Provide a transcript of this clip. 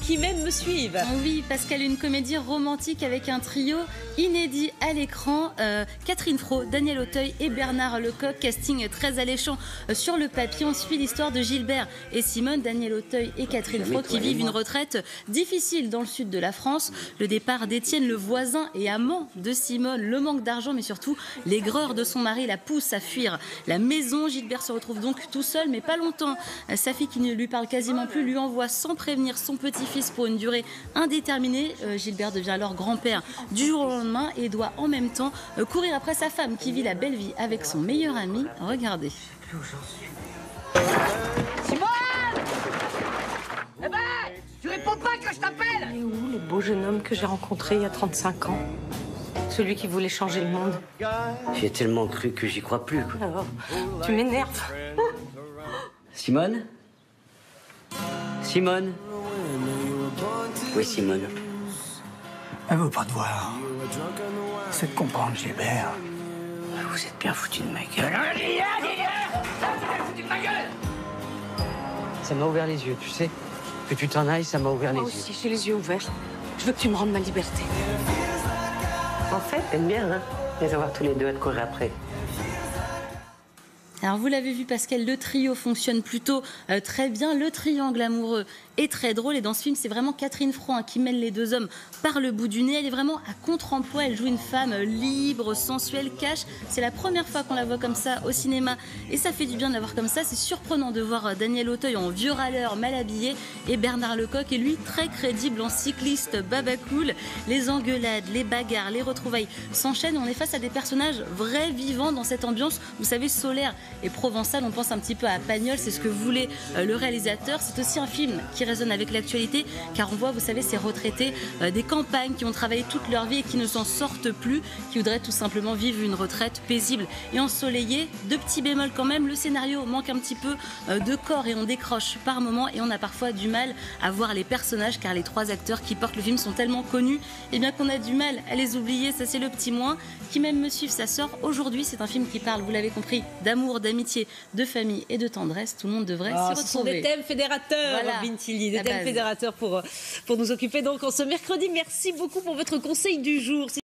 qui m'aime me suive. Oui, parce qu'elle est une comédie romantique avec un trio inédit à l'écran. Catherine Fro, Daniel Auteuil et Bernard Lecoq. Casting très alléchant sur le papier. On suit l'histoire de Gilbert et Simone, Daniel Auteuil et Catherine Fro qui vivent une retraite difficile dans le sud de la France. Le départ d'Étienne, le voisin et amant de Simone, le manque d'argent, mais surtout l'aigreur de son mari la pousse à fuir la maison. Gilbert se retrouve donc tout seul, mais pas longtemps. Sa fille, qui ne lui parle quasiment plus, lui envoie sans prévenir son petit-fils pour une durée indéterminée. Gilbert devient alors grand-père du jour au lendemain et doit en même temps courir après sa femme qui vit la belle vie avec son meilleur ami. Regardez. Simone! Eh ben, tu réponds pas que je t'appelle! Il est où le beau jeune homme que j'ai rencontré il y a 35 ans? Celui qui voulait changer le monde. J'y ai tellement cru que j'y crois plus, quoi. Alors, tu m'énerves. Simone? Simone? Oui, Simone. Elle veut pas te voir. C'est de comprendre, Gilbert. Vous êtes bien foutu de ma gueule. Ça m'a ouvert les yeux, tu sais. Que tu t'en ailles, ça m'a ouvert les Moi yeux. aussi, j'ai les yeux ouverts. Je veux que tu me rendes ma liberté. En fait, t'aimes bien, hein, les avoir tous les deux à te courir après. Alors vous l'avez vu Pascal, le trio fonctionne plutôt très bien, le triangle amoureux est très drôle et dans ce film c'est vraiment Catherine Fro qui mène les deux hommes par le bout du nez. Elle est vraiment à contre-emploi, elle joue une femme libre, sensuelle, cash. C'est la première fois qu'on la voit comme ça au cinéma et ça fait du bien de la voir comme ça. C'est surprenant de voir Daniel Auteuil en vieux râleur mal habillé et Bernard Lecoq et lui très crédible en cycliste baba cool. Les engueulades, les bagarres, les retrouvailles s'enchaînent. On est face à des personnages vrais, vivants dans cette ambiance, vous savez, solaire et provençal. On pense un petit peu à Pagnol, c'est ce que voulait le réalisateur. C'est aussi un film qui résonne avec l'actualité car on voit, vous savez, ces retraités des campagnes qui ont travaillé toute leur vie et qui ne s'en sortent plus, qui voudraient tout simplement vivre une retraite paisible et ensoleillée. Deux petits bémols quand même, le scénario manque un petit peu de corps et on décroche par moments et on a parfois du mal à voir les personnages car les trois acteurs qui portent le film sont tellement connus et bien qu'on a du mal à les oublier. Ça c'est le petit moins. Qui m'aime me suivre, ça sort aujourd'hui. C'est un film qui parle, vous l'avez compris, d'amour, d'amitié, de famille et de tendresse. Tout le monde devrait s'y retrouver. Ce sont des thèmes fédérateurs, voilà, Robin Tilly, des thèmes fédérateurs pour nous occuper donc en ce mercredi. Merci beaucoup pour votre conseil du jour.